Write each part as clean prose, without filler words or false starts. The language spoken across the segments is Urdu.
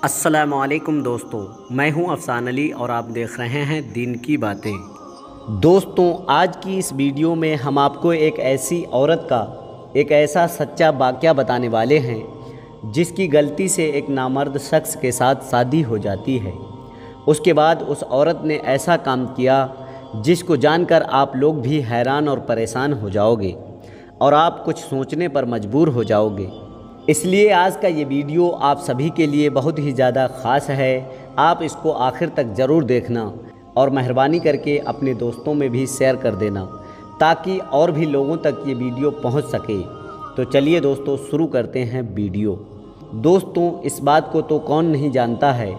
السلام علیکم دوستوں، میں ہوں افسان علی اور آپ دیکھ رہے ہیں دین کی باتیں۔ دوستوں، آج کی اس ویڈیو میں ہم آپ کو ایک ایسی عورت کا ایک ایسا سچا واقعہ بتانے والے ہیں جس کی غلطی سے ایک نامرد شخص کے ساتھ شادی ہو جاتی ہے۔ اس کے بعد اس عورت نے ایسا کام کیا جس کو جان کر آپ لوگ بھی حیران اور پریشان ہو جاؤ گے اور آپ کچھ سوچنے پر مجبور ہو جاؤ گے۔ اس لیے آج کا یہ ویڈیو آپ سبھی کے لیے بہت ہی زیادہ خاص ہے۔ آپ اس کو آخر تک ضرور دیکھنا اور مہربانی کر کے اپنے دوستوں میں بھی شیئر کر دینا تاکہ اور بھی لوگوں تک یہ ویڈیو پہنچ سکے۔ تو چلیے دوستوں، شروع کرتے ہیں ویڈیو۔ دوستوں، اس بات کو تو کون نہیں جانتا ہے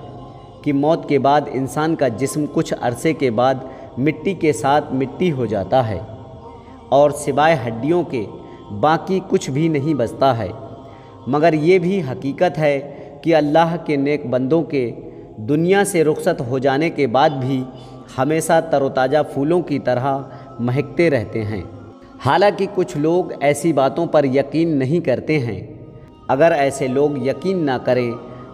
کہ موت کے بعد انسان کا جسم کچھ عرصے کے بعد مٹی کے ساتھ مٹی ہو جاتا ہے اور سوائے ہڈیوں کے باقی کچھ بھی نہیں بچتا ہے۔ مگر یہ بھی حقیقت ہے کہ اللہ کے نیک بندوں کے دنیا سے رخصت ہو جانے کے بعد بھی ہمیشہ تر و تازہ پھولوں کی طرح مہکتے رہتے ہیں۔ حالانکہ کچھ لوگ ایسی باتوں پر یقین نہیں کرتے ہیں۔ اگر ایسے لوگ یقین نہ کریں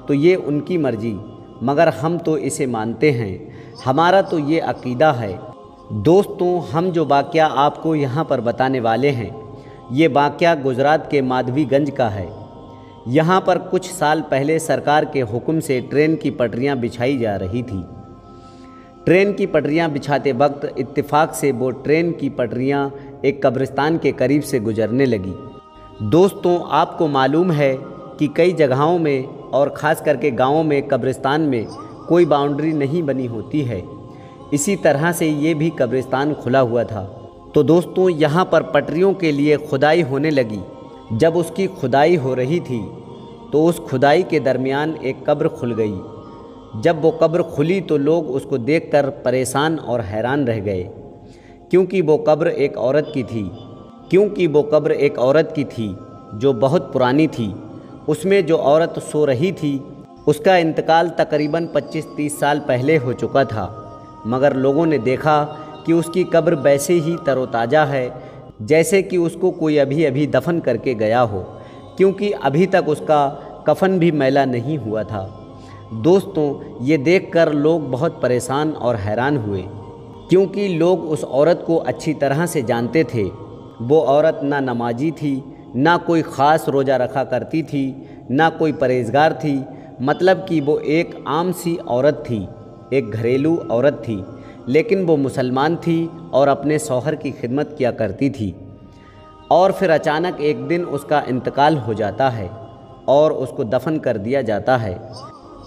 تو یہ ان کی مرضی، مگر ہم تو اسے مانتے ہیں۔ ہمارا تو یہ عقیدہ ہے۔ دوستوں، ہم جو واقعہ آپ کو یہاں پر بتانے والے ہیں، یہ واقعہ گجرات کے مادھوی گنج کا ہے۔ یہاں پر کچھ سال پہلے سرکار کے حکم سے ٹرین کی پٹریاں بچھائی جا رہی تھی۔ ٹرین کی پٹریاں بچھاتے وقت اتفاق سے وہ ٹرین کی پٹریاں ایک قبرستان کے قریب سے گزرنے لگی۔ دوستوں، آپ کو معلوم ہے کہ کئی جگہوں میں اور خاص کر کے گاؤں میں قبرستان میں کوئی باؤنڈری نہیں بنی ہوتی ہے۔ اسی طرح سے یہ بھی قبرستان کھلا ہوا تھا۔ تو دوستوں، یہاں پر پٹریوں کے لیے کھدائی ہونے لگی۔ جب اس کی کھدائی ہو رہی تھی تو اس کھدائی کے درمیان ایک قبر کھل گئی۔ جب وہ قبر کھلی تو لوگ اس کو دیکھ کر پریشان اور حیران رہ گئے، کیونکہ وہ قبر ایک عورت کی تھی جو بہت پرانی تھی۔ اس میں جو عورت سو رہی تھی اس کا انتقال تقریباً 25-30 سال پہلے ہو چکا تھا، مگر لوگوں نے دیکھا کہ اس کی قبر ویسے ہی تر و تازہ ہے جیسے کہ اس کو کوئی ابھی دفن کر کے گیا ہو، کیونکہ ابھی تک اس کا کفن بھی میلا نہیں ہوا تھا۔ دوستوں، یہ دیکھ کر لوگ بہت پریشان اور حیران ہوئے، کیونکہ لوگ اس عورت کو اچھی طرح سے جانتے تھے۔ وہ عورت نہ نمازی تھی، نہ کوئی خاص روزہ رکھا کرتی تھی، نہ کوئی پرہیزگار تھی، مطلب کہ وہ ایک عام سی عورت تھی، ایک گھریلو عورت تھی، لیکن وہ مسلمان تھی اور اپنے شوہر کی خدمت کیا کرتی تھی۔ اور پھر اچانک ایک دن اس کا انتقال ہو جاتا ہے اور اس کو دفن کر دیا جاتا ہے۔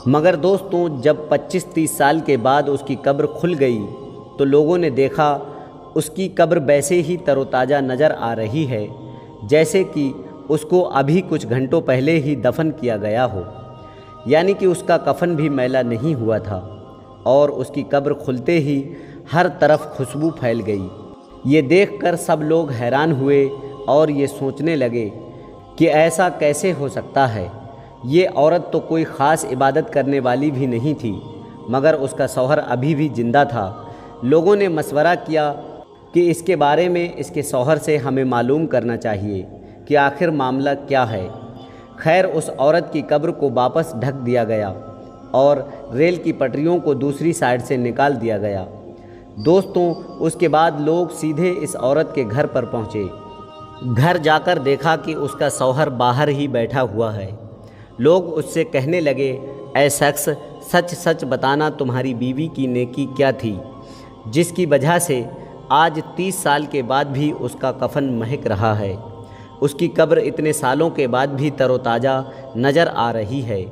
مگر دوستوں، جب 25-30 سال کے بعد اس کی قبر کھل گئی تو لوگوں نے دیکھا اس کی قبر ویسے ہی تر و تازہ نظر آ رہی ہے جیسے کہ اس کو ابھی کچھ گھنٹوں پہلے ہی دفن کیا گیا ہو، یعنی کہ اس کا کفن بھی میلا نہیں ہوا تھا۔ اور اس کی قبر کھلتے ہی ہر طرف خوشبو پھیل گئی۔ یہ دیکھ کر سب لوگ حیران ہوئے اور یہ سوچنے لگے کہ ایسا کیسے ہو سکتا ہے۔ یہ عورت تو کوئی خاص عبادت کرنے والی بھی نہیں تھی، مگر اس کا شوہر ابھی بھی زندہ تھا۔ لوگوں نے مشورہ کیا کہ اس کے بارے میں اس کے شوہر سے ہمیں معلوم کرنا چاہیے کہ آخر معاملہ کیا ہے۔ خیر، اس عورت کی قبر کو واپس ڈھک دیا گیا اور ریل کی پٹریوں کو دوسری سائڈ سے نکال دیا گیا۔ دوستوں، اس کے بعد لوگ سیدھے اس عورت کے گھر پر پہنچے۔ گھر جا کر دیکھا کہ اس کا شوہر باہر ہی بیٹھا ہوا ہے۔ لوگ اس سے کہنے لگے، اے شخص، سچ سچ بتانا، تمہاری بیوی کی نیکی کیا تھی جس کی وجہ سے آج 30 سال کے بعد بھی اس کا کفن مہک رہا ہے، اس کی قبر اتنے سالوں کے بعد بھی تر و تازہ نظر آ رہی ہے۔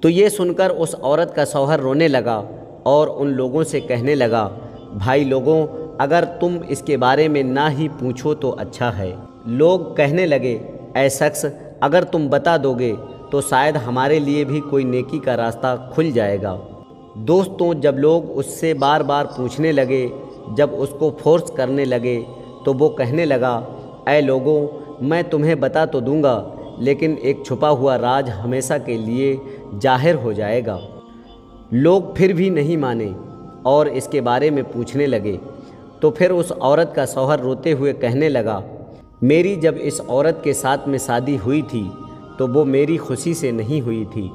تو یہ سن کر اس عورت کا شوہر رونے لگا اور ان لوگوں سے کہنے لگا، بھائی لوگوں، اگر تم اس کے بارے میں نہ ہی پوچھو تو اچھا ہے۔ لوگ کہنے لگے، اے شخص، اگر تم بتا دو گے تو شاید ہمارے لیے بھی کوئی نیکی کا راستہ کھل جائے گا۔ دوستوں، جب لوگ اس سے بار بار پوچھنے لگے، جب اس کو فورس کرنے لگے تو وہ کہنے لگا، اے لوگوں، میں تمہیں بتا تو دوں گا، لیکن ایک چھپا ہوا راز ہمیشہ کے لیے ظاہر ہو جائے گا۔ لوگ پھر بھی نہیں مانے اور اس کے بارے میں پوچھنے لگے۔ تو پھر اس عورت کا شوہر روتے ہوئے کہنے لگا، میری جب اس عورت کے ساتھ میں شادی ہوئی تھی تو وہ میری خوشی سے نہیں ہوئی تھی،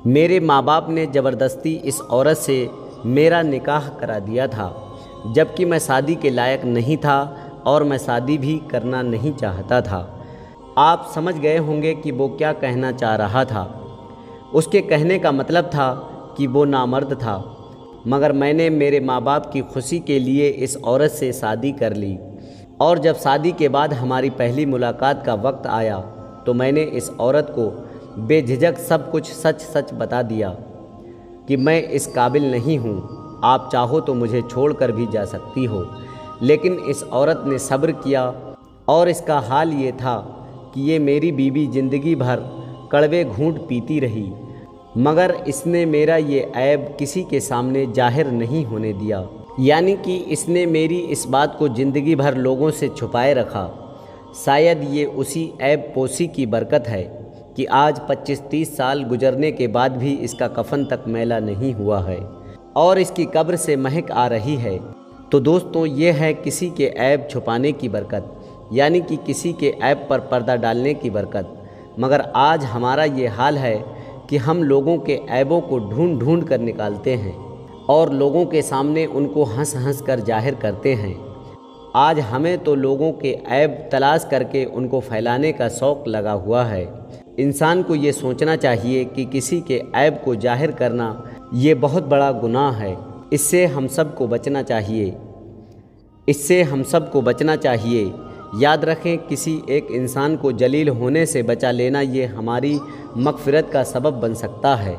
میرے ماں باپ نے زبردستی اس عورت سے میرا نکاح کرا دیا تھا، جبکہ میں شادی کے لائق نہیں تھا اور میں شادی بھی کرنا نہیں چاہتا تھا۔ آپ سمجھ گئے ہوں گے کہ وہ کیا کہنا چاہ رہا تھا۔ اس کے کہنے کا مطلب تھا کہ وہ نامرد تھا، مگر میں نے میرے ماں باپ کی خوشی کے لیے اس عورت سے شادی کر لی، اور جب شادی کے بعد ہماری پہلی ملاقات کا وقت آیا تو میں نے اس عورت کو بے جھجک سب کچھ سچ سچ بتا دیا کہ میں اس قابل نہیں ہوں، آپ چاہو تو مجھے چھوڑ کر بھی جا سکتی ہو۔ لیکن اس عورت نے صبر کیا، اور اس کا حال یہ تھا کہ یہ میری بیوی زندگی بھر کڑوے گھونٹ پیتی رہی، مگر اس نے میرا یہ عیب کسی کے سامنے ظاہر نہیں ہونے دیا، یعنی کہ اس نے میری اس بات کو زندگی بھر لوگوں سے چھپائے رکھا۔ شاید یہ اسی عیب پوشی کی برکت ہے کہ آج 25-30 سال گزرنے کے بعد بھی اس کا کفن تک میلا نہیں ہوا ہے اور اس کی قبر سے مہک آ رہی ہے۔ تو دوستوں، یہ ہے کسی کے عیب چھپانے کی برکت، یعنی کہ کسی کے عیب پر پردہ ڈالنے کی برکت۔ مگر آج ہمارا یہ حال ہے کہ ہم لوگوں کے عیبوں کو ڈھونڈ ڈھونڈ کر نکالتے ہیں اور لوگوں کے سامنے ان کو ہنس ہنس کر ظاہر کرتے ہیں۔ آج ہمیں تو لوگوں کے عیب تلاش کر کے ان کو پھیلانے کا شوق لگا ہوا ہے۔ انسان کو یہ سوچنا چاہیے کہ کسی کے عیب کو ظاہر کرنا یہ بہت بڑا گناہ ہے۔ اس سے ہم سب کو بچنا چاہیے۔ یاد رکھیں، کسی ایک انسان کو ذلیل ہونے سے بچا لینا یہ ہماری مغفرت کا سبب بن سکتا ہے۔